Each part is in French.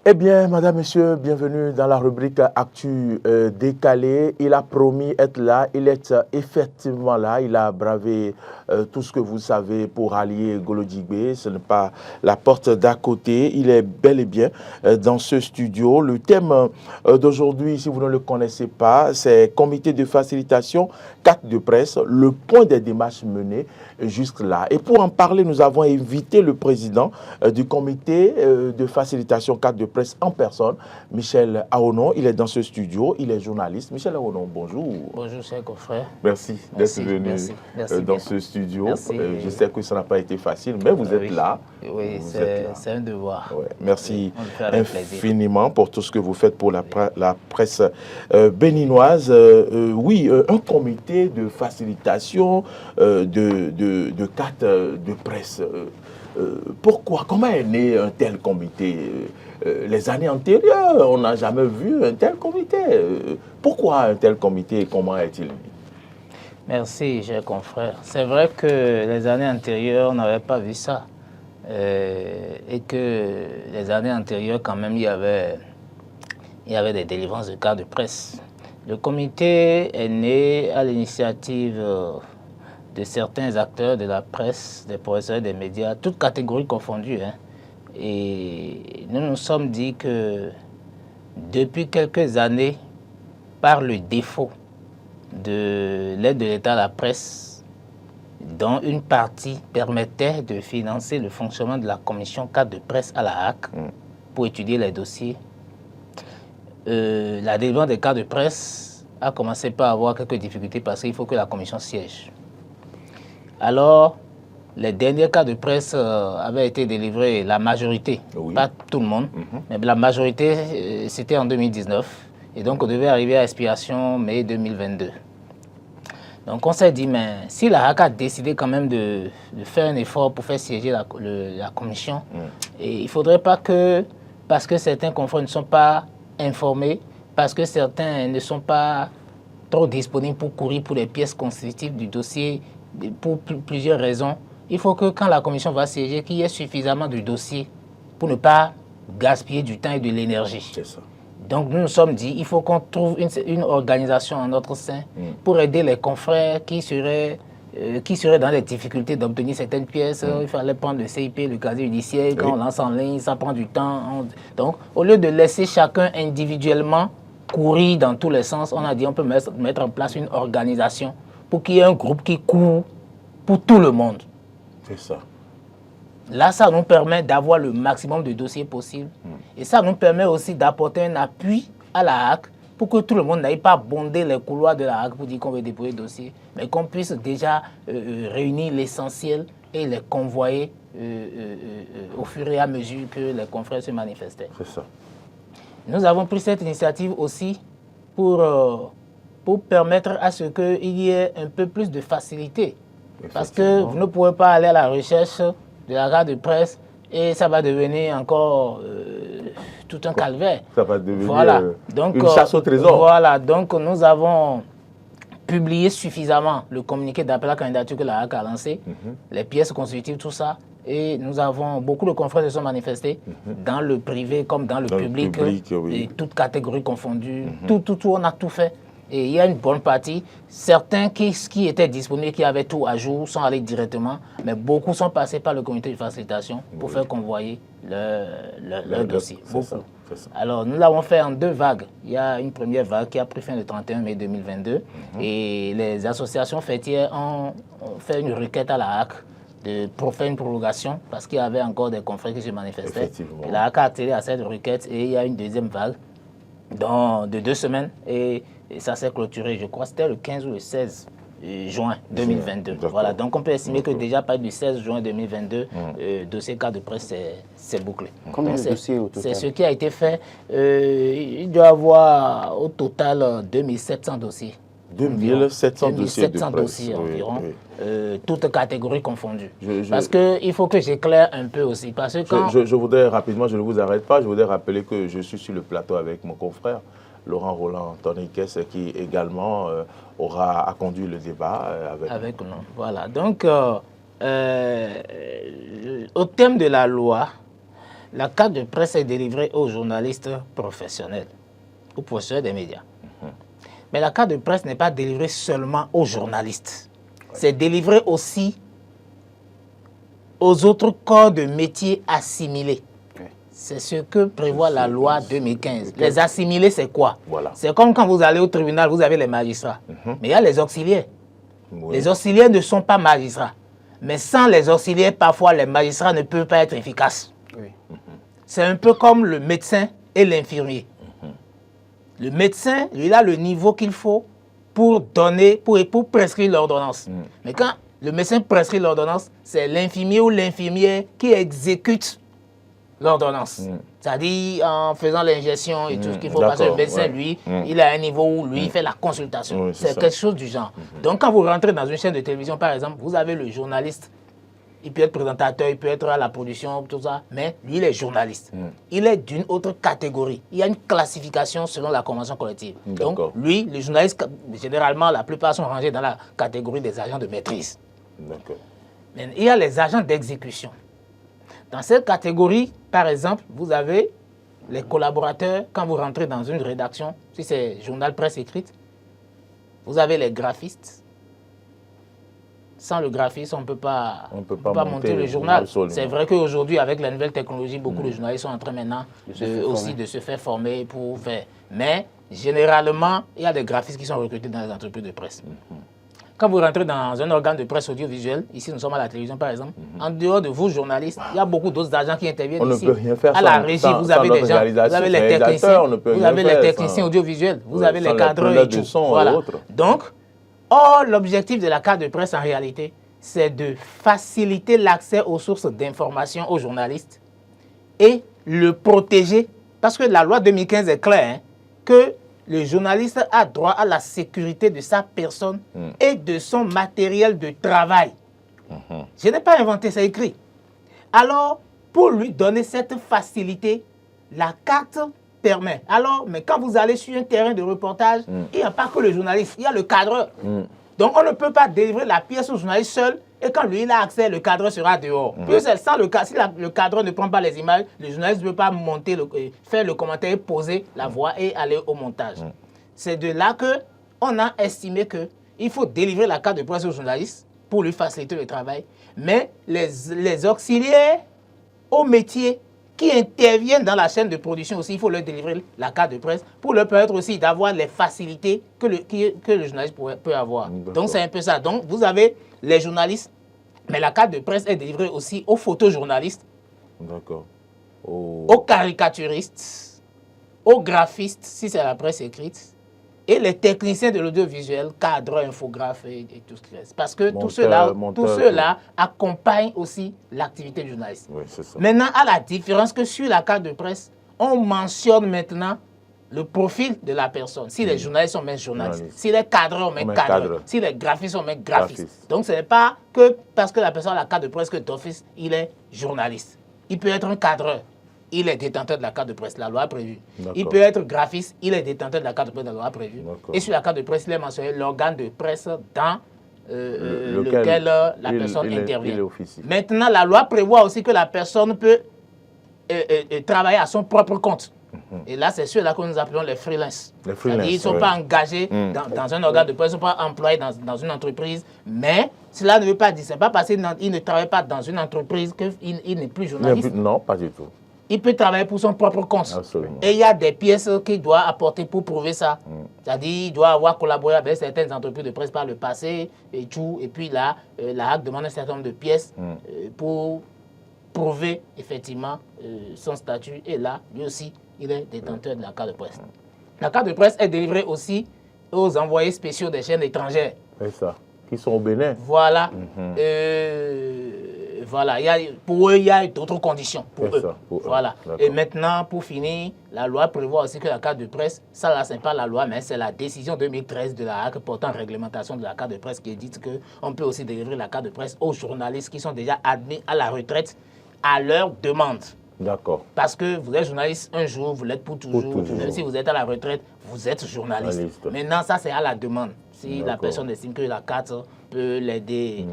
Eh bien, madame, monsieur, bienvenue dans la rubrique Actu décalée. Il a promis être là, il est effectivement là, il a bravé tout ce que vous savez pour allier Golo Djigbe. Ce n'est pas la porte d'à côté, il est bel et bien dans ce studio. Le thème d'aujourd'hui, si vous ne le connaissez pas, c'est comité de facilitation, carte de presse, le point des démarches menées jusque-là. Et pour en parler, nous avons invité le président du comité de facilitation, carte de presse en personne, Michel Aonon. Il est dans ce studio, il est journaliste. Michel Aonon, bonjour. Bonjour, cher confrère. Merci d'être venu dans ce studio. Je sais que ça n'a pas été facile, mais vous êtes là. Oui, c'est un devoir. Ouais. Merci infiniment pour tout ce que vous faites pour la presse béninoise. Oui, un comité de facilitation de carte de presse. Pourquoi? Comment est né un tel comité? Les années antérieures, on n'a jamais vu un tel comité. Pourquoi un tel comité et comment est-il né? Merci, cher confrère. C'est vrai que les années antérieures, on n'avait pas vu ça. Et que les années antérieures, quand même, il y avait des délivrances de cartes de presse. Le comité est né à l'initiative de certains acteurs de la presse, des professeurs des médias, toutes catégories confondues. Hein. Et nous nous sommes dit que depuis quelques années, par le défaut de l'aide de l'État à la presse, dont une partie permettait de financer le fonctionnement de la commission cadre de presse à la HAC pour étudier les dossiers, la délivrance des cartes de presse a commencé par avoir quelques difficultés parce qu'il faut que la commission siège. Alors, les derniers cas de presse avaient été délivrés, la majorité, pas tout le monde, mais la majorité, c'était en 2019. Et donc, on devait arriver à expiration mai 2022. Donc, on s'est dit, mais si la HAC a décidé quand même de faire un effort pour faire siéger la commission, et il ne faudrait pas que, parce que certains confrères ne sont pas informés, parce que certains ne sont pas trop disponibles pour courir pour les pièces constitutives du dossier, pour plusieurs raisons, il faut que quand la commission va siéger, qu'il y ait suffisamment de dossiers pour ne pas gaspiller du temps et de l'énergie. C'est ça. Donc nous nous sommes dit, il faut qu'on trouve une organisation en notre sein pour aider les confrères qui seraient dans les difficultés d'obtenir certaines pièces. Il fallait prendre le CIP, le casier judiciaire, quand on lance en ligne, ça prend du temps. Donc au lieu de laisser chacun individuellement courir dans tous les sens, on a dit on peut mettre en place une organisation pour qu'il y ait un groupe qui court pour tout le monde. C'est ça. Là, ça nous permet d'avoir le maximum de dossiers possibles. Et ça nous permet aussi d'apporter un appui à la HAC pour que tout le monde n'aille pas bonder les couloirs de la HAC pour dire qu'on veut déposer le dossier, mais qu'on puisse déjà réunir l'essentiel et les convoyer au fur et à mesure que les confrères se manifestaient. C'est ça. Nous avons pris cette initiative aussi pour permettre à ce qu'il y ait un peu plus de facilité. Parce que vous ne pouvez pas aller à la recherche de la carte de presse et ça va devenir encore tout un calvaire. Ça va devenir une chasse au trésor. Voilà, donc nous avons publié suffisamment le communiqué d'appel à la candidature que la HAC a lancé, les pièces constitutives, tout ça. Et nous avons, beaucoup de confrères se sont manifestés dans le privé comme dans le public et toutes catégories confondues. Tout, on a tout fait. Et il y a une bonne partie. Certains qui étaient disponibles, qui avaient tout à jour, sont allés directement. Mais beaucoup sont passés par le comité de facilitation pour faire convoyer leur dossier. Beaucoup. Alors, nous l'avons fait en 2 vagues. Il y a une première vague qui a pris fin le 31 mai 2022. Et les associations fêtières ont fait une requête à la HAC pour faire une prolongation parce qu'il y avait encore des confrères qui se manifestaient. Et la HAC a atterri à cette requête et il y a une deuxième vague de 2 semaines. Et ça s'est clôturé, je crois, c'était le 15 ou le 16 juin 2022. Voilà, donc on peut estimer que déjà par du 16 juin 2022, dossier cas de presse, c'est bouclé. Combien de dossiers au total? C'est ce qui a été fait. Il doit y avoir au total 2700 dossiers. 2700 dossiers de presse. Dossiers environ, toutes catégories confondues. Parce qu'il faut que j'éclaire un peu aussi. Parce que quand... je voudrais rapidement, je ne vous arrête pas, je voudrais rappeler que je suis sur le plateau avec mon confrère, Laurent Roland Tonniquet, qui également aura conduit le débat avec nous. Voilà. Donc, au thème de la loi, La carte de presse est délivrée aux journalistes professionnels, aux professionnels des médias. Mais la carte de presse n'est pas délivrée seulement aux journalistes. C'est délivré aussi aux autres corps de métier assimilés. C'est ce que prévoit la loi 2015. Les assimilés, c'est quoi? C'est comme quand vous allez au tribunal, vous avez les magistrats. Mais il y a les auxiliaires. Les auxiliaires ne sont pas magistrats. Mais sans les auxiliaires, parfois, les magistrats ne peuvent pas être efficaces. C'est un peu comme le médecin et l'infirmier. Le médecin, lui, il a le niveau qu'il faut pour donner, pour prescrire l'ordonnance. Mais quand le médecin prescrit l'ordonnance, c'est l'infirmier ou l'infirmière qui exécute l'ordonnance. C'est-à-dire en faisant l'ingestion et tout ce qu'il faut. Parce que le médecin, lui, il a un niveau où lui, il fait la consultation. C'est quelque chose du genre. Donc quand vous rentrez dans une chaîne de télévision, par exemple, vous avez le journaliste. Il peut être présentateur, il peut être à la production, tout ça, mais lui, il est journaliste. Il est d'une autre catégorie. Il y a une classification selon la convention collective. Donc, lui, les journalistes, généralement, la plupart sont rangés dans la catégorie des agents de maîtrise. Mais il y a les agents d'exécution. Dans cette catégorie, par exemple, vous avez les collaborateurs, quand vous rentrez dans une rédaction, si c'est journal presse écrite, vous avez les graphistes. Sans le graphisme, on ne peut pas monter le journal. C'est vrai qu'aujourd'hui, avec la nouvelle technologie, beaucoup de journalistes sont en train maintenant de se faire former pour faire. Mais généralement, il y a des graphistes qui sont recrutés dans les entreprises de presse. Quand vous rentrez dans un organe de presse audiovisuelle, ici nous sommes à la télévision par exemple, en dehors de vous journalistes, il y a beaucoup d'autres agents qui interviennent ici. On ne peut rien faire à la régie, vous avez des gens, vous avez les techniciens, vous avez les techniciens audiovisuels, vous avez les cadreurs et tout. Voilà. Donc, l'objectif de la carte de presse en réalité, c'est de faciliter l'accès aux sources d'information aux journalistes et le protéger. Parce que la loi 2015 est claire, que le journaliste a droit à la sécurité de sa personne et de son matériel de travail. Je n'ai pas inventé, c'est écrit. Alors, pour lui donner cette facilité, la carte permet. Alors, mais quand vous allez sur un terrain de reportage, il n'y a pas que le journaliste, il y a le cadreur. Donc, on ne peut pas délivrer la pièce au journaliste seul et quand lui, il a accès, le cadreur sera dehors. Puis, si le cadreur ne prend pas les images, le journaliste ne peut pas monter, faire le commentaire, poser la voix et aller au montage. C'est de là qu'on a estimé qu'il faut délivrer la carte de presse au journaliste pour lui faciliter le travail. Mais les auxiliaires au métier qui interviennent dans la chaîne de production aussi, il faut leur délivrer la carte de presse pour leur permettre aussi d'avoir les facilités que le journaliste peut avoir. Donc, c'est un peu ça. Donc, vous avez les journalistes, mais la carte de presse est délivrée aussi aux photojournalistes, aux caricaturistes, aux graphistes, si c'est la presse écrite, et les techniciens de l'audiovisuel, cadreurs, infographes et tout ce qui reste. Parce que tout cela accompagne aussi l'activité du journaliste. Maintenant, à la différence que sur la carte de presse, on mentionne maintenant le profil de la personne. Si les journalistes, on met journalistes. Si les cadreurs, on met cadreurs. Si les graphistes, on met graphistes. Donc, ce n'est pas que parce que la personne a la carte de presse que d'office, il est journaliste. Il peut être un cadreur. Il est détenteur de la carte de presse, la loi a prévu. Il peut être graphiste, il est détenteur de la carte de presse, la loi a prévu. Et sur la carte de presse, il est mentionné l'organe de presse dans lequel la personne intervient. Maintenant, la loi prévoit aussi que la personne peut travailler à son propre compte. Et là, c'est ceux-là que nous appelons les freelances. Ils ne sont pas engagés dans un organe de presse, ils ne sont pas employés dans une entreprise. Mais cela ne veut pas dire, ce n'est pas parce qu'ils ne travaillent pas dans une entreprise qu'il n'est plus journaliste. Non, pas du tout. Il peut travailler pour son propre compte. Absolument. Et il y a des pièces qu'il doit apporter pour prouver ça. C'est-à-dire qu'il doit avoir collaboré avec certaines entreprises de presse par le passé et tout. Et puis là, la HAC demande un certain nombre de pièces pour prouver effectivement son statut. Et là, lui aussi, il est détenteur de la carte de presse. La carte de presse est délivrée aussi aux envoyés spéciaux des chaînes étrangères. C'est ça. Qui sont au Bénin. Voilà. Voilà, pour eux, il y a d'autres conditions. Voilà. Et maintenant, pour finir, la loi prévoit aussi que la carte de presse, ça là, ce n'est pas la loi, mais c'est la décision 2013 de la HAC portant réglementation de la carte de presse qui dit qu'on peut aussi délivrer la carte de presse aux journalistes qui sont déjà admis à la retraite à leur demande. D'accord. Parce que vous êtes journaliste un jour, vous l'êtes pour toujours. Même si vous êtes à la retraite, vous êtes journaliste. Maintenant, ça, c'est à la demande. Si la personne estime que la carte peut l'aider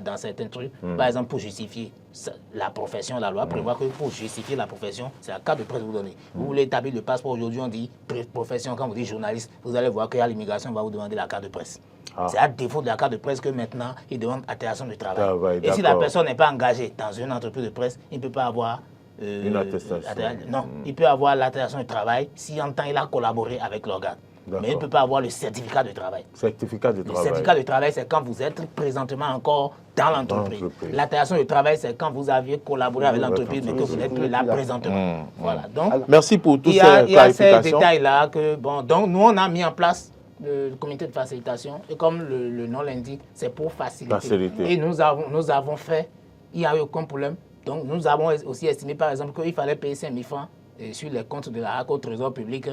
dans certains trucs. Par exemple, pour justifier la profession, la loi prévoit que pour justifier la profession, c'est la carte de presse que vous donnez. Vous voulez établir le passeport aujourd'hui, on dit profession, quand vous dites journaliste, vous allez voir qu'à l'immigration, on va vous demander la carte de presse. C'est à défaut de la carte de presse que maintenant, il demande attestation de travail. Et si la personne n'est pas engagée dans une entreprise de presse, il ne peut pas avoir une attestation. Non, il peut avoir l'attestation de travail si en temps il a collaboré avec l'organe. Mais il ne peut pas avoir le certificat de travail. Certificat de travail. Le certificat de travail, c'est quand vous êtes présentement encore dans l'entreprise. L'attestation de travail, c'est quand vous aviez collaboré avec l'entreprise, mais que vous n'êtes plus là présentement. Voilà. Donc, merci pour tous ces clarifications. Il y a ces détails-là détails-là que, bon, donc nous, on a mis en place le comité de facilitation. Et comme le nom l'indique, c'est pour faciliter. Et nous avons fait, il n'y a eu aucun problème. Donc, nous avons aussi estimé, par exemple, qu'il fallait payer 5 000 francs sur les comptes de la HAC au Trésor public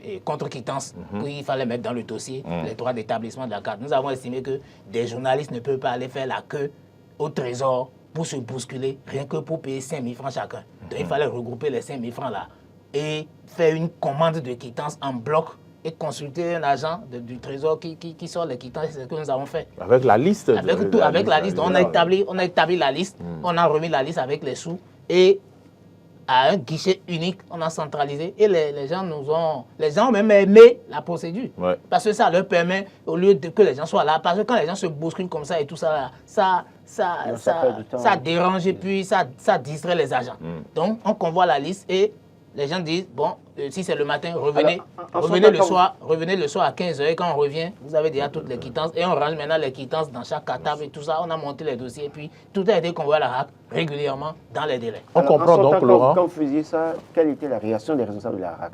et contre quittance qu'il fallait mettre dans le dossier les droits d'établissement de la carte. Nous avons estimé que des journalistes ne peuvent pas aller faire la queue au Trésor pour se bousculer, rien que pour payer 5 000 francs chacun. Donc, il fallait regrouper les 5 000 francs là et faire une commande de quittance en bloc et consulter un agent du Trésor qui sort les quittances. C'est ce que nous avons fait. Avec la liste. Avec la liste. On a établi la liste. On a remis la liste avec les sous. Et à un guichet unique, on a centralisé. Et les gens ont même aimé la procédure. Ouais. Parce que ça leur permet, au lieu que les gens soient là, parce que quand les gens se bousculent comme ça et tout ça, ça dérange et puis ça distrait les agents. Donc, on convoie la liste et les gens disent, bon, si c'est le matin, revenez le soir à 15h et quand on revient, vous avez déjà toutes les quittances et on range maintenant les quittances dans chaque table et tout ça. On a monté les dossiers et puis tout a été convoyé à la HAC régulièrement dans les délais. On comprend donc, Laurent. Quand vous faisiez ça, quelle était la réaction des responsables de la HAC?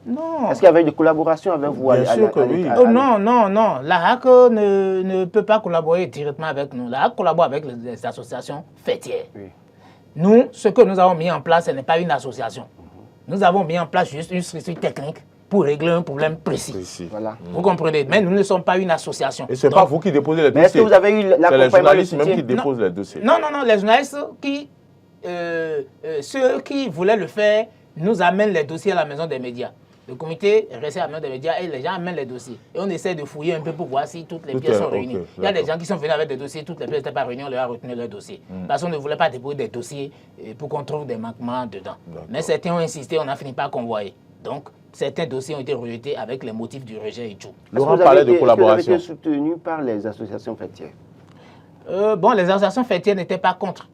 Non. Est-ce qu'il y avait une collaboration avec vous? Bien sûr que oui. Non. La HAC ne peut pas collaborer directement avec nous. La HAC collabore avec les associations fêtières. Oui. Nous, ce que nous avons mis en place, ce n'est pas une association. Nous avons mis en place juste une structure technique pour régler un problème précis. Voilà. Vous comprenez? Mais nous ne sommes pas une association. Et ce n'est pas vous qui déposez les dossiers. Mais est-ce que vous avez eu l'accompagnement? C'est les journalistes même qui déposent les dossiers. Non. Les journalistes ceux qui voulaient le faire nous amènent les dossiers à la maison des médias. Le comité est resté à la main des médias et les gens amènent les dossiers. Et on essaie de fouiller un peu pour voir si toutes les pièces sont réunies. Il y a des gens qui sont venus avec des dossiers, toutes les pièces n'étaient pas réunies, on leur a retenu leurs dossiers. Parce qu'on ne voulait pas déposer des dossiers pour qu'on trouve des manquements dedans. Mais certains ont insisté, on a fini par convoyer. Donc, certains dossiers ont été rejetés avec les motifs du rejet et tout. Laurent parlait de collaboration. Est-ce que vous avez été soutenu par les associations fêtières? Les associations fêtières n'étaient pas contre.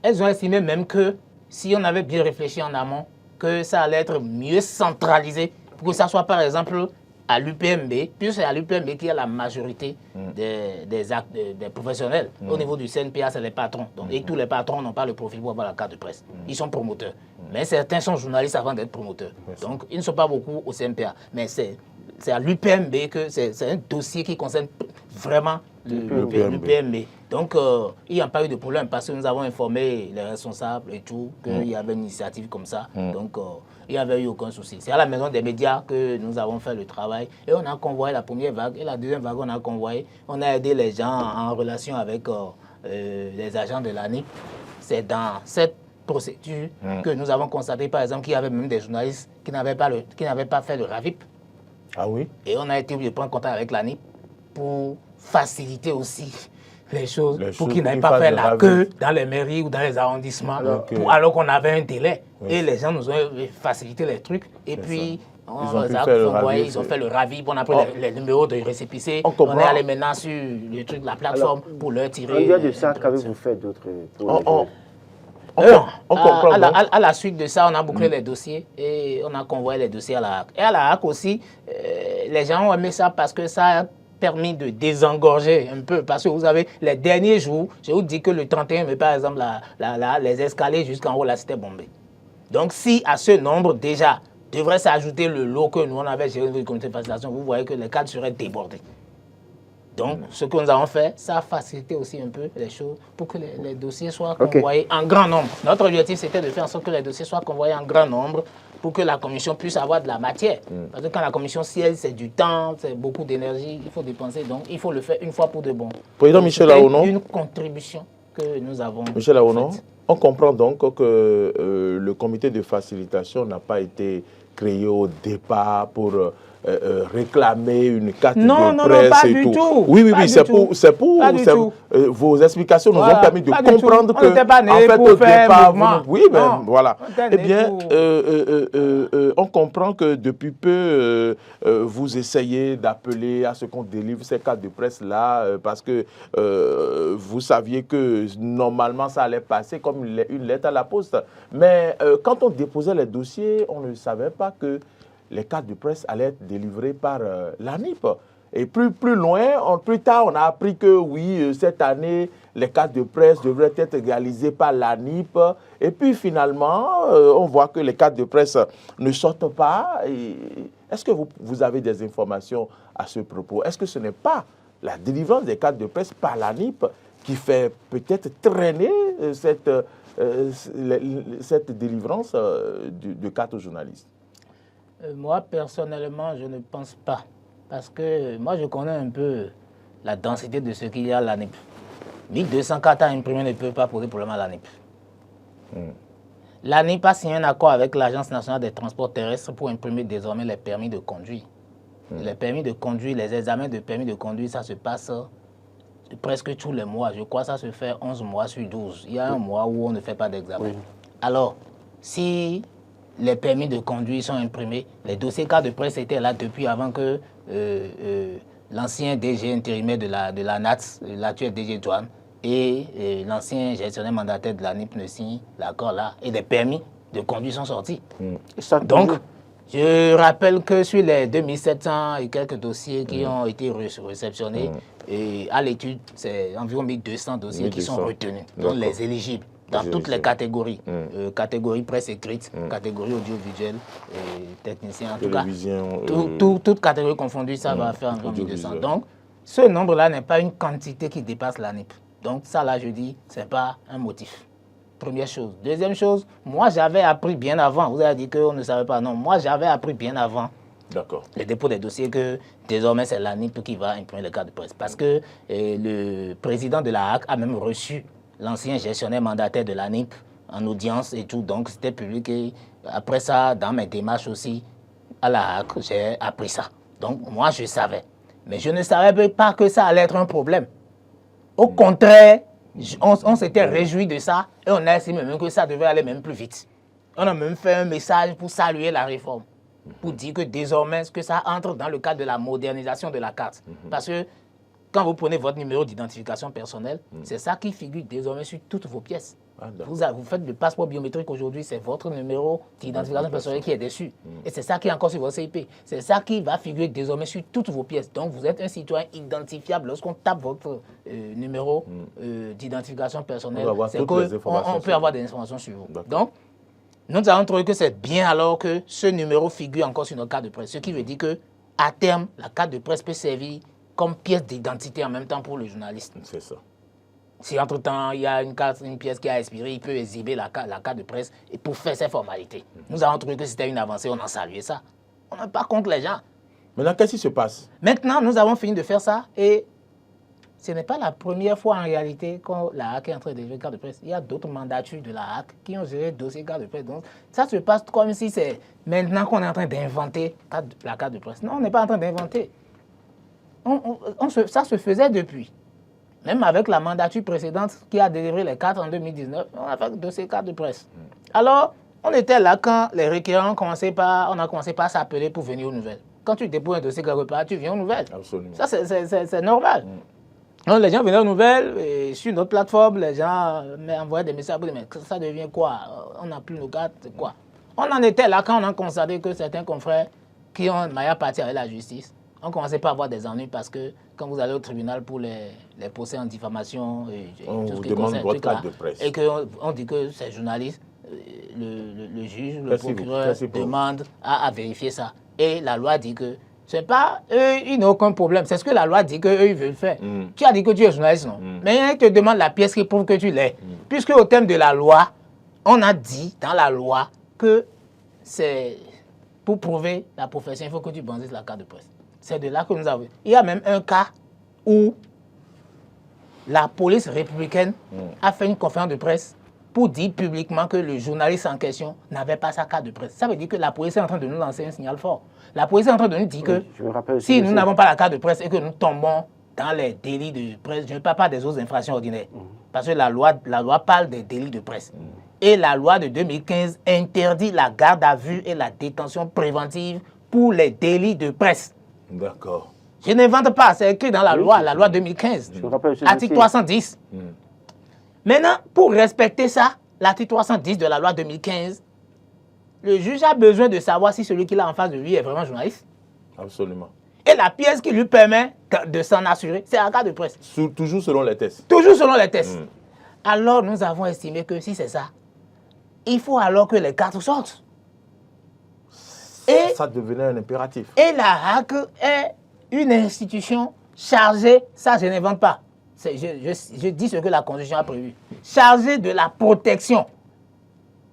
Elles ont estimé même que si on avait bien réfléchi en amont, que ça allait être mieux centralisé pour que ça soit par exemple à l'UPMB, puis c'est à l'UPMB qui a la majorité des professionnels. Au niveau du CNPA, c'est les patrons. Donc, et tous les patrons n'ont pas le profil pour avoir la carte de presse. Ils sont promoteurs. Mais certains sont journalistes avant d'être promoteurs. Donc ils ne sont pas beaucoup au CNPA. Mais c'est à l'UPMB que c'est un dossier qui concerne vraiment l'UPMB. Donc, il n'y a pas eu de problème parce que nous avons informé les responsables et tout qu'il y avait une initiative comme ça. Donc, il n'y avait eu aucun souci. C'est à la maison des médias que nous avons fait le travail et on a convoyé la première vague et la deuxième vague, on a convoyé. On a aidé les gens en relation avec les agents de l'ANI. C'est dans cette procédure que nous avons constaté, par exemple, qu'il y avait même des journalistes qui n'avaient pas fait le RAVIP. Ah oui? Et on a été obligé de prendre contact avec l'ANI pour faciliter aussi les choses pour qu'ils n'aient pas fait la queue dans les mairies ou dans les arrondissements alors qu'on avait un délai. Oui. Et les gens nous ont facilité les trucs. Et puis, ils ont fait le RAVIP, on a pris les numéros de récépissé. On est allé maintenant sur le truc de la plateforme pour leur tirer. En dehors de ça, qu'avez-vous fait d'autres à la suite de ça, on a bouclé les dossiers et on a convoyé les dossiers à la HAC. Et à la HAC aussi, les gens ont aimé ça parce que ça a permis de désengorger un peu. Parce que vous avez les derniers jours, je vous dis que le 31 mai, par exemple, les escaliers jusqu'en haut, là, c'était bombé. Donc, si à ce nombre, déjà, devrait s'ajouter le lot que nous, on avait géré le comité de facilitation, vous voyez que les cadres seraient débordés. Donc, ce que nous avons fait, ça a facilité aussi un peu les choses pour que les dossiers soient convoyés en grand nombre. Notre objectif, c'était de faire en sorte que les dossiers soient convoyés en grand nombre pour que la commission puisse avoir de la matière. Parce que quand la commission siège, c'est du temps, c'est beaucoup d'énergie, il faut dépenser. Donc, il faut le faire une fois pour de bon. Président Michel Aonon. Une contribution que nous avons Michel Aonon, on comprend donc que le comité de facilitation n'a pas été créé au départ pour réclamer une carte de non, presse pas et du tout. tout. Oui, Pas du tout. c'est pour Pas du tout. Vos explications nous Voilà, ont permis de pas du comprendre tout. que, On n'était pas nés en fait, pour au faire départ, mouvement. oui, mais Non, voilà. on était Eh nés bien, pour- on comprend que depuis peu, vous essayez d'appeler à ce qu'on délivre ces cartes de presse-là, parce que vous saviez que normalement ça allait passer comme une lettre à la poste. Mais quand on déposait les dossiers, on ne savait pas que les cartes de presse allaient être délivrées par l'ANIP. Et plus tard, on a appris que oui, cette année, les cartes de presse devraient être réalisées par l'ANIP. Et puis finalement, on voit que les cartes de presse ne sortent pas. Est-ce que vous avez des informations à ce propos? Est-ce que ce n'est pas la délivrance des cartes de presse par l'ANIP qui fait peut-être traîner cette délivrance de cartes aux journalistes? Moi, personnellement, je ne pense pas. Parce que moi, je connais un peu la densité de ce qu'il y a à l'ANIP. 1200 cartes à imprimer ne peut pas poser problème à l'ANIP. L'ANIP a signé un accord avec l'Agence nationale des transports terrestres pour imprimer désormais les permis de conduire. Les permis de conduire, les examens de permis de conduire, ça se passe presque tous les mois. Je crois que ça se fait 11 mois sur 12. Il y a un mois où on ne fait pas d'examen. Alors, si les permis de conduire sont imprimés, les dossiers cartes de presse étaient là depuis avant que l'ancien DG intérimaire de la NATS, l'actuel DG Douane, et l'ancien gestionnaire mandataire de l'ANIP ne signent l'accord là, et les permis de conduire sont sortis. Donc, je rappelle que sur les 2700 et quelques dossiers qui ont été réceptionnés, et à l'étude, c'est environ 1200 dossiers qui sont retenus, donc les éligibles, dans toutes les catégories. Catégorie presse écrite, catégorie audiovisuelle, technicien, en tout cas. Toute catégorie confondue, ça va faire environ 1200. Donc, ce nombre-là n'est pas une quantité qui dépasse l'ANIP. Donc, ça là, je dis, ce n'est pas un motif. Première chose. Deuxième chose, moi j'avais appris bien avant, vous avez dit qu'on ne savait pas, non, moi j'avais appris bien avant le dépôt des dossiers que désormais c'est l'ANIP qui va imprimer les cartes de presse. Parce que le président de la HAC a même reçu l'ancien gestionnaire mandataire de l'ANIP en audience et tout, donc c'était public. Et après ça, dans mes démarches aussi à la HAC, j'ai appris ça. Donc moi je savais. Mais je ne savais pas que ça allait être un problème. Au contraire, on s'était réjoui de ça et on a estimé même que ça devait aller même plus vite. On a même fait un message pour saluer la réforme, pour dire que désormais, que ça entre dans le cadre de la modernisation de la carte. Parce que quand vous prenez votre numéro d'identification personnelle, c'est ça qui figure désormais sur toutes vos pièces. Vous faites le passeport biométrique aujourd'hui, c'est votre numéro d'identification personnelle qui est dessus. Et c'est ça qui est encore sur votre CIP. C'est ça qui va figurer désormais sur toutes vos pièces. Donc vous êtes un citoyen identifiable. Lorsqu'on tape votre numéro d'identification personnelle, on peut avoir des informations sur vous. Donc, nous avons trouvé que c'est bien alors que ce numéro figure encore sur notre carte de presse. Ce qui veut dire qu'à terme, la carte de presse peut servir comme pièce d'identité en même temps pour le journaliste. C'est ça. Si entre-temps, il y a une pièce qui a expiré, il peut exhiber la carte de presse et pour faire ses formalités. Nous avons trouvé que c'était une avancée, on en saluait ça. On n'est pas contre les gens. Maintenant, qu'est-ce qui se passe? Maintenant, nous avons fini de faire ça et ce n'est pas la première fois en réalité que la HAC est en train de délivrer carte de presse. Il y a d'autres mandatures de la HAC qui ont géré le dossier carte de presse. Donc, ça se passe comme si c'est maintenant qu'on est en train d'inventer la carte de presse. Non, on n'est pas en train d'inventer. Ça se faisait depuis. Même avec la mandature précédente qui a délivré les cartes en 2019, on a fait le dossier carte de presse. Alors, on était là quand les requérants on a commencé par s'appeler pour venir aux nouvelles. Quand tu déposes un dossier quelque part, tu viens aux nouvelles. Absolument. Ça, c'est normal. Donc, les gens venaient aux nouvelles, et sur notre plateforme, les gens m'envoyaient des messages pour dire, mais ça devient quoi? On n'a plus nos cartes, c'est quoi? On en était là quand on a constaté que certains confrères qui ont maillot parti avec la justice, on commençait pas à avoir des ennuis parce que quand vous allez au tribunal pour les procès en diffamation, on tout ce vous qui demande concerne votre carte de presse. et qu'on dit que c'est journaliste, le juge, le procureur demande à vérifier ça. Et la loi dit que c'est pas eux, ils n'ont aucun problème. C'est ce que la loi dit qu'eux, ils veulent faire. Tu as dit que tu es journaliste, non? Mais ils te demandent la pièce qui prouve que tu l'es. Puisque au terme de la loi, on a dit dans la loi que c'est pour prouver la profession, il faut que tu brandisses la carte de presse. C'est de là que nous avons. Il y a même un cas où la police républicaine a fait une conférence de presse pour dire publiquement que le journaliste en question n'avait pas sa carte de presse. Ça veut dire que la police est en train de nous lancer un signal fort. La police est en train de nous dire que si nous n'avons pas la carte de presse et que nous tombons dans les délits de presse, je ne parle pas des autres infractions ordinaires, parce que la loi parle des délits de presse. Et la loi de 2015 interdit la garde à vue et la détention préventive pour les délits de presse. D'accord. Je n'invente pas, c'est écrit dans la loi 2015, article 310. Maintenant, pour respecter ça, l'article 310 de la loi 2015, le juge a besoin de savoir si celui qu'il a en face de lui est vraiment journaliste. Absolument. Et la pièce qui lui permet de s'en assurer, c'est la carte de presse. Toujours selon les tests. Toujours selon les tests. Alors, nous avons estimé que si c'est ça, il faut alors que les cartes sortent. Et ça devenait un impératif. Et la HAC est une institution chargée, ça je n'invente pas, je dis ce que la Constitution a prévu, chargée de la protection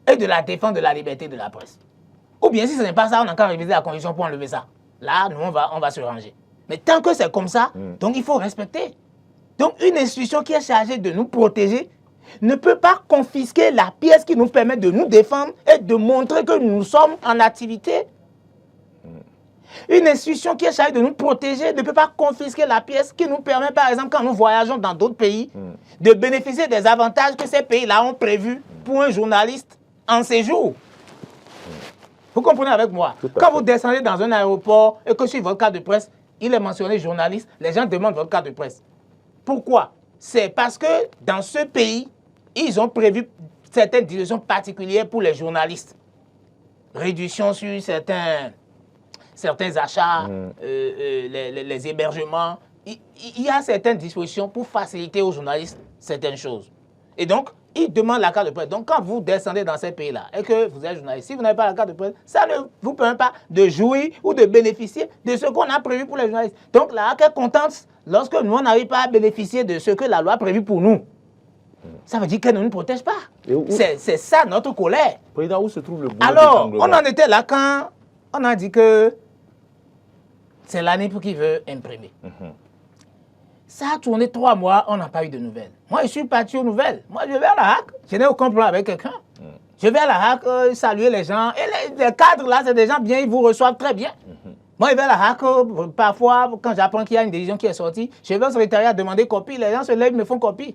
et de la défense de la liberté de la presse. Ou bien si ce n'est pas ça, on a qu'à réviser la Constitution pour enlever ça. Là, nous, on va se ranger. Mais tant que c'est comme ça, donc il faut respecter. Donc une institution qui est chargée de nous protéger ne peut pas confisquer la pièce qui nous permet de nous défendre et de montrer que nous sommes en activité. Une institution qui est chargée de nous protéger ne peut pas confisquer la pièce qui nous permet, par exemple, quand nous voyageons dans d'autres pays, de bénéficier des avantages que ces pays-là ont prévus pour un journaliste en séjour. Vous comprenez avec moi? Quand vous descendez dans un aéroport et que sur votre carte de presse, il est mentionné journaliste, les gens demandent votre carte de presse. Pourquoi? C'est parce que dans ce pays, ils ont prévu certaines dispositions particulières pour les journalistes. Réduction sur certains achats, les hébergements. Il y a certaines dispositions pour faciliter aux journalistes certaines choses. Et donc, ils demandent la carte de presse. Donc, quand vous descendez dans ces pays-là et que vous êtes journaliste, si vous n'avez pas la carte de presse, ça ne vous permet pas de jouir ou de bénéficier de ce qu'on a prévu pour les journalistes. Donc, la HAC est contente lorsque nous, on n'arrive pas à bénéficier de ce que la loi a prévu pour nous. Ça veut dire qu'elle ne nous protège pas. C'est ça notre colère. Président, où se trouve le boulot? Alors, on en était là quand on a dit que c'est l'ANIP qui veut imprimer. Ça a tourné 3 mois, on n'a pas eu de nouvelles. Moi, je suis parti aux nouvelles. Moi, je vais à la HAC. Je n'ai aucun problème avec quelqu'un. Je vais à la HAC saluer les gens. Et les cadres, là, c'est des gens bien, ils vous reçoivent très bien. Moi, je vais à la HAC, parfois, quand j'apprends qu'il y a une décision qui est sortie, je vais au secrétariat demander copie. Les gens se lèvent, me font copie.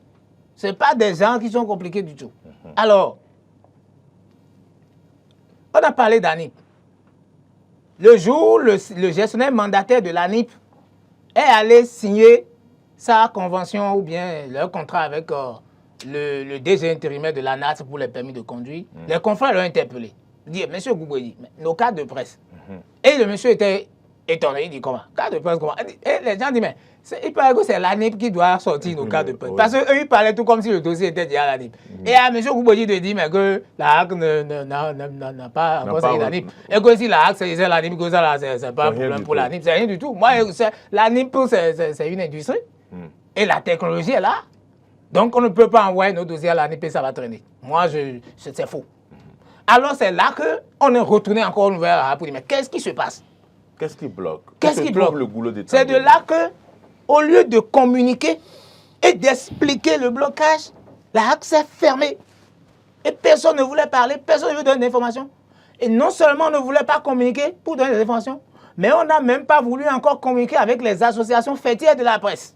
Ce n'est pas des gens qui sont compliqués du tout. Alors, on a parlé d'ANIP. Le jour où le gestionnaire mandataire de l'ANIP est allé signer sa convention ou bien leur contrat avec le DG intérimaire de l'ANAT pour les permis de conduire, les confrères l'ont interpellé. Il dit, monsieur Gouboyi, nos cartes de presse. Et le monsieur était étonné, il dit, comment? Carte de presse, comment? Et les gens disent, mais il paraît que c'est l'ANIP qui doit sortir nos cartes de presse. Parce qu'eux, ils parlaient tout comme si le dossier était déjà à l'ANIP. Et à monsieur Gouboyi de dire, mais que la HAC n'a pas conseillé l'ANIP. Et que si la HAC c'est l'ANIP, que ça, c'est pas un problème pour l'ANIP, c'est rien du tout. Moi, l'ANIP, c'est une industrie. Et la technologie est là. Donc, on ne peut pas envoyer nos dossiers à l'ANIP et ça va traîner. Moi, c'est faux. Alors, c'est là qu'on est retourné encore au nouvel pour dire, mais qu'est-ce qui se passe? Qu'est-ce qui bloque? Qu'est-ce qui bloque? Le goulot des C'est de là que, au lieu de communiquer et d'expliquer le blocage, la HAC s'est fermée. Et personne ne voulait parler, personne ne veut donner d'informations. Et non seulement on ne voulait pas communiquer pour donner des informations, mais on n'a même pas voulu encore communiquer avec les associations fêtières de la presse.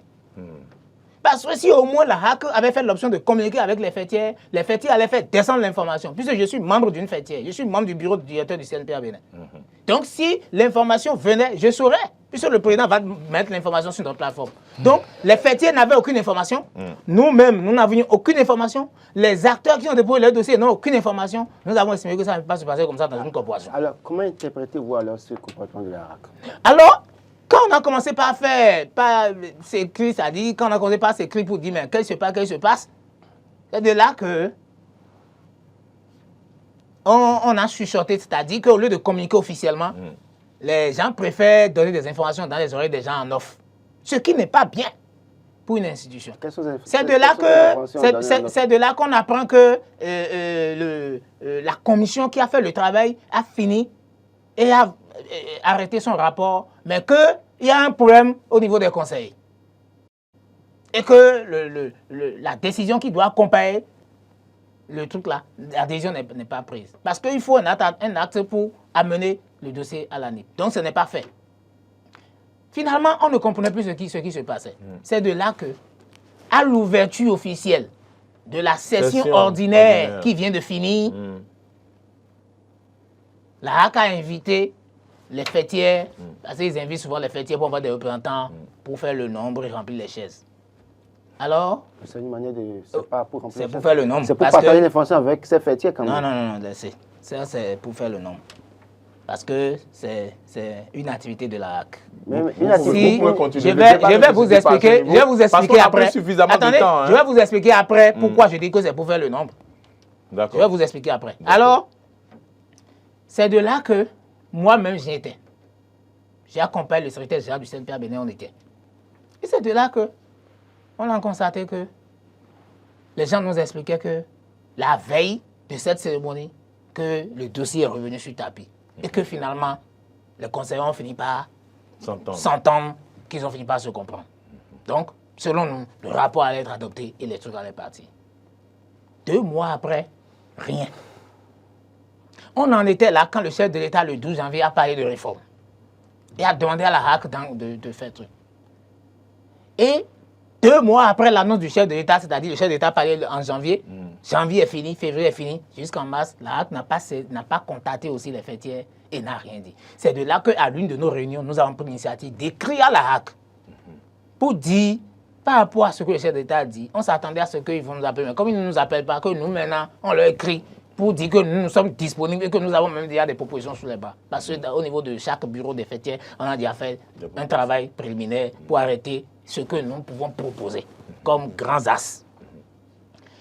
Parce que si au moins la HAC avait fait l'option de communiquer avec les fêtières allaient faire descendre l'information. Puisque je suis membre d'une fêtière, je suis membre du bureau du directeur du CNPA Bénin. Donc si l'information venait, je saurais, puisque le président va mettre l'information sur notre plateforme. Donc les fêtières n'avaient aucune information. Nous-mêmes, nous n'avions aucune information. Les acteurs qui ont déposé leur dossier n'ont aucune information. Nous avons estimé que ça ne peut pas se passer comme ça dans une corporation. Alors, comment interprétez-vous alors ce comportement de la HAC? Alors, quand on a commencé par faire, s'écrire, c'est-à-dire quand on a commencé par s'écrire pour dire, mais qu'est-ce qui se passe, c'est de là que on a chuchoté, c'est-à-dire qu'au lieu de communiquer officiellement, les gens préfèrent donner des informations dans les oreilles des gens en off. Ce qui n'est pas bien pour une institution. C'est de là qu'on apprend que la commission qui a fait le travail a fini et a arrêté son rapport, mais qu'il y a un problème au niveau des conseils. Et que la décision qui doit accompagner le truc là, la décision n'est pas prise. Parce qu'il faut un acte pour amener le dossier à la NIP. Donc ce n'est pas fait. Finalement, on ne comprenait plus ce qui se passait. C'est de là que, à l'ouverture officielle de la session ordinaire qui vient de finir, la HAC a invité les fêtières, parce qu'ils invitent souvent les fêtières pour avoir des représentants pour faire le nombre et remplir les chaises. Alors, c'est une manière de... C'est pas pour remplir. C'est pour faire le nombre. C'est pour partager l'information avec ces fêtières quand même. Non, ça c'est pour faire le nombre. Parce que c'est une activité de la HAC. Je vais vous expliquer après. Attendez, je vais vous expliquer après pourquoi je dis que c'est pour faire le nombre. Je vais vous expliquer après. Alors, c'est de là que moi-même j'y étais. J'ai accompagné le secrétaire général du CNPA Bénin, on était. Et c'est de là que on a constaté que les gens nous expliquaient que la veille de cette cérémonie, que le dossier est revenu sur tapis. Et que finalement, les conseillers ont fini par s'entendre, qu'ils ont fini par se comprendre. Donc, selon nous, le rapport allait être adopté et les trucs allaient partir. 2 mois après, rien. On en était là quand le chef de l'État, le 12 janvier, a parlé de réforme. Et a demandé à la HAC de faire truc. Et 2 mois après l'annonce du chef de l'État, c'est-à-dire le chef de l'État a parlé en janvier, janvier est fini, février est fini, jusqu'en mars, la HAC n'a pas contacté aussi les fêtières et n'a rien dit. C'est de là qu'à l'une de nos réunions, nous avons pris l'initiative d'écrire à la HAC pour dire, par rapport à ce que le chef de l'État a dit, on s'attendait à ce qu'ils vont nous appeler, mais comme ils ne nous appellent pas, que nous maintenant, on leur écrit pour dire que nous sommes disponibles et que nous avons même déjà des propositions sur les bas. Parce qu'au niveau de chaque bureau des fêtières, on a déjà fait un travail préliminaire pour arrêter ce que nous pouvons proposer comme grands as.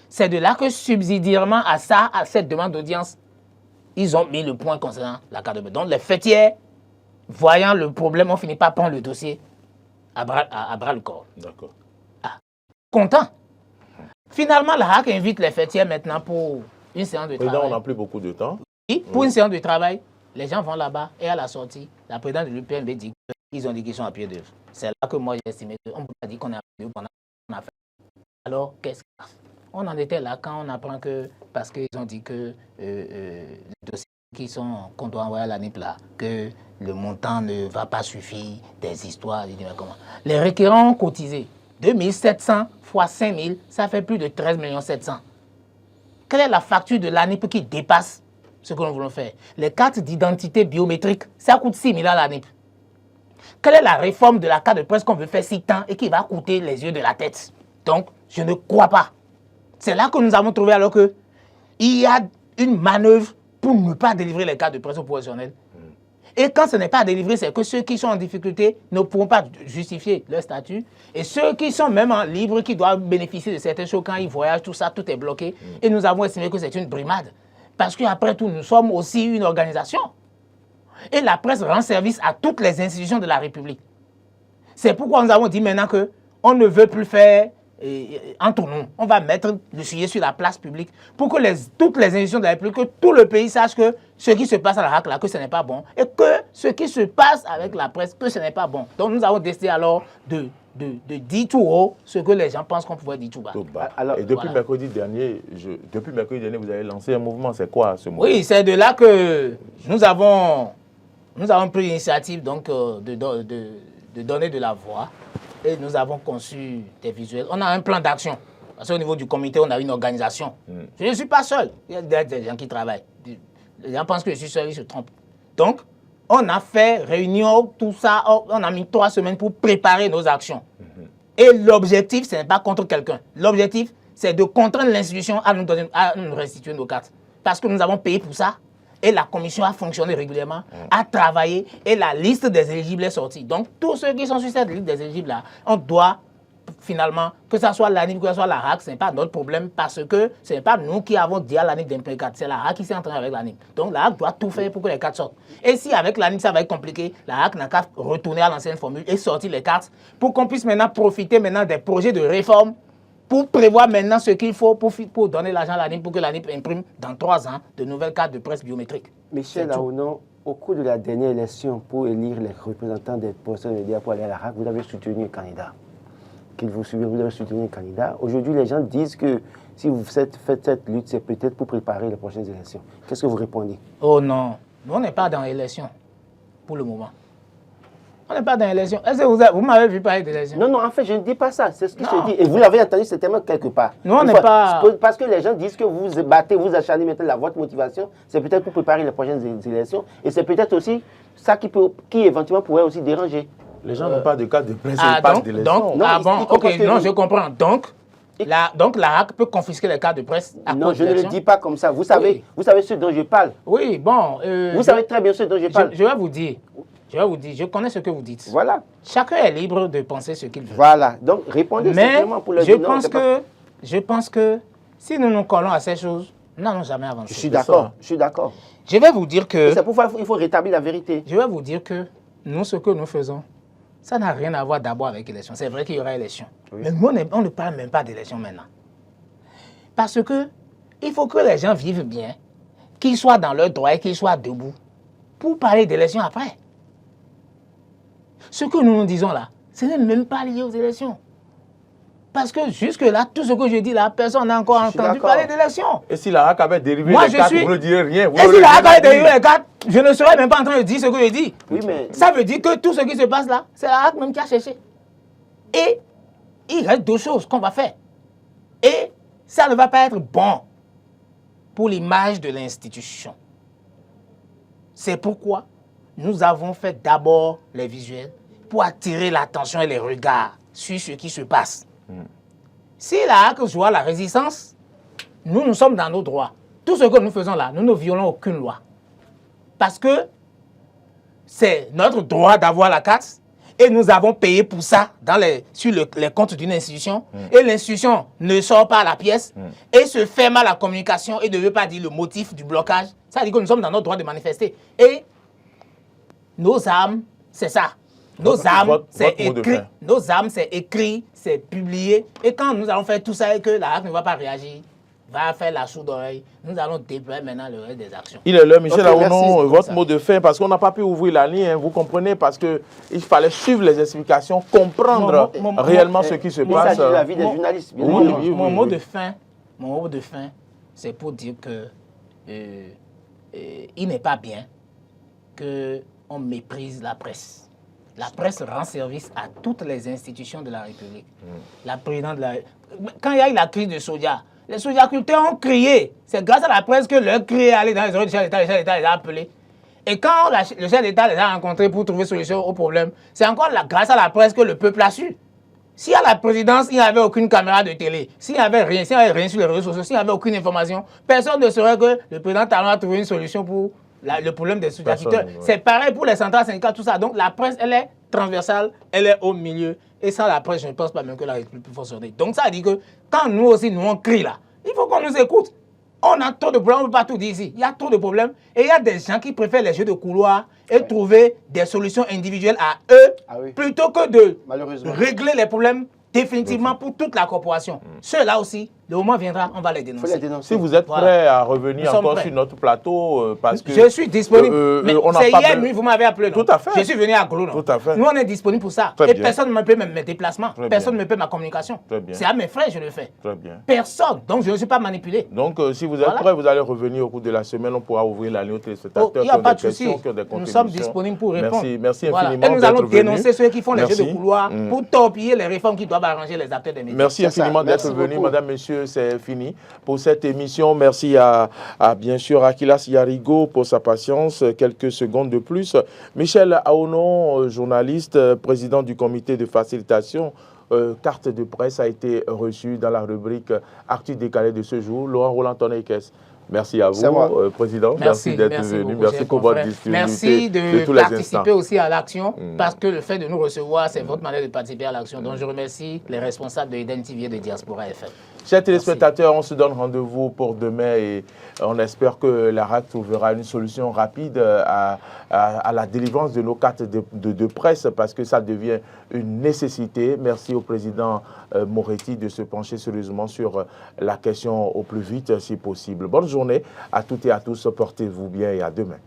C'est de là que subsidiairement à ça, à cette demande d'audience, ils ont mis le point concernant la carte de main. Donc les fêtières, voyant le problème, ont fini par prendre le dossier à bras le corps. D'accord. Ah, content. Finalement, la HAC invite les fêtières maintenant pour une séance de travail. On n'a plus beaucoup de temps. Et pour une séance de travail, les gens vont là-bas et à la sortie, la présidente de l'UPMB dit qu'ils ont dit qu'ils sont à pied d'œuvre. C'est là que moi j'ai estimé qu'on peut pas dire qu'on a fait pendant qu'on a fait. Alors, qu'est-ce qu'on en était là quand on apprend que, parce qu'ils ont dit que les dossiers qu'on doit envoyer à la NIP là, que le montant ne va pas suffire, des histoires, je dis, mais comment? Les requérants ont cotisé 2700 fois 5000, ça fait plus de 13 700 000. Quelle est la facture de l'ANIP qui dépasse ce que nous voulons faire? Les cartes d'identité biométrique, ça coûte 6 000 à l'ANIP. Quelle est la réforme de la carte de presse qu'on veut faire si tant et qui va coûter les yeux de la tête? Donc, je ne crois pas. C'est là que nous avons trouvé alors qu'il y a une manœuvre pour ne pas délivrer les cartes de presse aux professionnels. Et quand ce n'est pas délivré, c'est que ceux qui sont en difficulté ne pourront pas justifier leur statut. Et ceux qui sont même en libre, qui doivent bénéficier de certaines choses quand ils voyagent, tout ça, tout est bloqué. Et nous avons estimé que c'est une brimade. Parce qu'après tout, nous sommes aussi une organisation. Et la presse rend service à toutes les institutions de la République. C'est pourquoi nous avons dit maintenant qu'on ne veut plus faire entre nous. On va mettre le sujet sur la place publique pour que toutes les institutions de la République, que tout le pays sache que ce qui se passe à la HAC, là, que ce n'est pas bon. Et que ce qui se passe avec la presse, que ce n'est pas bon. Donc nous avons décidé alors de dire tout haut ce que les gens pensent qu'on pouvait dire tout bas. Alors, et depuis mercredi dernier, vous avez lancé un mouvement. C'est quoi ce mouvement? Oui, c'est de là que nous avons pris l'initiative donc de donner de la voix. Et nous avons conçu des visuels. On a un plan d'action. Parce qu'au niveau du comité, on a une organisation. Je ne suis pas seul. Il y a des gens qui travaillent. Les gens pensent que je suis seul, ils se trompent. Donc, on a fait réunion, tout ça. On a mis 3 semaines pour préparer nos actions. Et l'objectif, ce n'est pas contre quelqu'un. L'objectif, c'est de contraindre l'institution à nous restituer nos cartes. Parce que nous avons payé pour ça. Et la commission a fonctionné régulièrement, a travaillé et la liste des éligibles est sortie. Donc, tous ceux qui sont sur cette liste des éligibles-là, on doit finalement, que ce soit l'ANIP, que ce soit la HAC, ce n'est pas notre problème parce que ce n'est pas nous qui avons dit à l'ANIP d'imprimer 4, c'est la HAC qui s'est entraînée avec l'ANIP. Donc, la HAC doit tout faire pour que les cartes sortent. Et si avec l'ANIP, ça va être compliqué, la HAC n'a qu'à retourner à l'ancienne formule et sortir les cartes pour qu'on puisse maintenant profiter maintenant des projets de réforme pour prévoir maintenant ce qu'il faut pour donner l'argent à l'ANIP pour que l'ANIP imprime dans 3 ans de nouvelles cartes de presse biométriques. Michel Aonon, au cours de la dernière élection pour élire les représentants des professeurs de médias pour aller à la HAC, vous avez soutenu un candidat. que vous devez soutenir un candidat. Aujourd'hui, les gens disent que si vous faites cette lutte, c'est peut-être pour préparer les prochaines élections. Qu'est-ce que vous répondez? Oh non, nous on n'est pas dans l'élection pour le moment. On n'est pas dans l'élection. Est-ce que vous m'avez vu parler d'élection? Non, en fait, je ne dis pas ça. C'est ce que je dis. Et vous l'avez entendu certainement quelque part. Nous, on n'est pas... Parce que les gens disent que vous battez, vous acharnez maintenant votre motivation. C'est peut-être pour préparer les prochaines élections. Et c'est peut-être aussi ça qui éventuellement pourrait aussi déranger. Les gens n'ont pas de carte de presse, ils passent d'élection. Non, je comprends. Donc, la HAC peut confisquer les cartes de presse à Non, je ne le dis pas comme ça. Vous savez ce dont je parle. Oui, bon... vous savez très bien ce dont je parle. Je vais vous dire, je connais ce que vous dites. Voilà. Chacun est libre de penser ce qu'il veut. Voilà. Donc, répondez simplement pour le je pense que si nous nous collons à ces choses, nous n'allons jamais avancer. Je suis d'accord. Je vais vous dire que... C'est pourquoi il faut rétablir la vérité. Je vais vous dire que nous, ce que nous faisons, ça n'a rien à voir d'abord avec l'élection. C'est vrai qu'il y aura élection. Oui. Mais nous, on ne parle même pas d'élection maintenant. Parce que il faut que les gens vivent bien, qu'ils soient dans leur droit et qu'ils soient debout pour parler d'élection après. Ce que nous nous disons là, ce n'est même pas lié aux élections. Parce que jusque-là, tout ce que je dis là, personne n'a encore entendu parler d'élections. Et si la HAC avait dérivé les cartes, vous ne direz rien. Et si la HAC avait dérivé les cartes, je ne serais même pas en train de dire ce que je dis. Oui, mais... Ça veut dire que tout ce qui se passe là, c'est la HAC même qui a cherché. Et il reste deux choses qu'on va faire. Et ça ne va pas être bon pour l'image de l'institution. C'est pourquoi nous avons fait d'abord les visuels pour attirer l'attention et les regards sur ce qui se passe. Si la HAC joue à la résistance, nous sommes dans nos droits. Tout ce que nous faisons là, nous ne violons aucune loi. Parce que c'est notre droit d'avoir la carte et nous avons payé pour ça sur les comptes d'une institution. Et l'institution ne sort pas la pièce et se ferme à la communication et ne veut pas dire le motif du blocage. Ça veut dire que nous sommes dans notre droit de manifester. Et nos armes, c'est ça. Nos armes, c'est écrit. Nos armes, c'est écrit, c'est publié. Et quand nous allons faire tout ça et que la HAC ne va pas réagir, va faire la sourde oreille, nous allons déployer maintenant le reste des actions. Il est l'heure, Michel Aonon, votre mot de fin, parce qu'on n'a pas pu ouvrir la ligne, hein, vous comprenez, parce qu'il fallait suivre les explications, comprendre réellement ce qui se passe. La vie des journalistes. Mon mot de fin, c'est pour dire que il n'est pas bien qu'on méprise la presse. La presse rend service à toutes les institutions de la République. La présidente de la... Quand il y a eu la crise de soja, les sojaculteurs ont crié. C'est grâce à la presse que leur cri est allé dans les oreilles du chef d'État, le chef d'État les a appelés. Et quand le chef d'État les a rencontrés pour trouver solution au problème, c'est encore grâce à la presse que le peuple a su. Si à la présidence, il n'y avait aucune caméra de télé, s'il n'y avait rien sur les réseaux sociaux, s'il n'y avait aucune information, personne ne saurait que le président Talon a trouvé une solution pour le problème des sojaculteurs. C'est pareil pour les centrales syndicales, tout ça. Donc la presse, elle est transversale, elle est au milieu. Et sans la presse, je ne pense pas même que la République peut fonctionner. Donc ça dit que quand nous aussi, nous on crie là, il faut qu'on nous écoute. On a trop de problèmes, on ne peut pas tout dire ici. Il y a trop de problèmes. Et il y a des gens qui préfèrent les jeux de couloir et trouver des solutions individuelles à eux, plutôt que de régler les problèmes définitivement pour toute la corporation. Ceux-là aussi, le moment viendra, on va les dénoncer. Si vous êtes prêt à revenir encore sur notre plateau, parce que... Je suis disponible. C'est hier nuit, vous m'avez appelé. Tout à fait. Je suis venu à Golo. Tout à fait. Nous, on est disponible pour ça. Et personne ne me paie mes déplacements. Personne ne me paie ma communication. C'est à mes frais que je le fais. Très bien. Personne. Donc, je ne suis pas manipulé. Donc, si vous êtes prêt, vous allez revenir au cours de la semaine. On pourra ouvrir la ligne aux téléspectateurs qui ont des questions, qui ont des contributions. Nous sommes disponibles pour répondre. Merci infiniment. Et nous allons dénoncer ceux qui font les jeux de couloir pour torpiller les réformes qui doivent arranger les acteurs des médias. Merci infiniment d'être venu, madame, messieurs, c'est fini pour cette émission. Merci à bien sûr Akilas Yarigo pour sa patience. Quelques secondes de plus. Michel Aonon, journaliste, président du comité de facilitation. Carte de presse a été reçue dans la rubrique Actu décalé de ce jour. Laurent Roland Tonekes. Merci à vous, Président. Merci d'être venu. Merci pour votre disponibilité. Merci de participer aussi à l'action, parce que le fait de nous recevoir, c'est votre manière de participer à l'action. Donc, je remercie les responsables de Eden TV et de Diaspora FM. Chers téléspectateurs, on se donne rendez-vous pour demain et on espère que la RAC trouvera une solution rapide à la délivrance de nos cartes de presse, parce que ça devient une nécessité. Merci au président Moretti de se pencher sérieusement sur la question au plus vite si possible. Bonne journée à toutes et à tous. Portez-vous bien et à demain.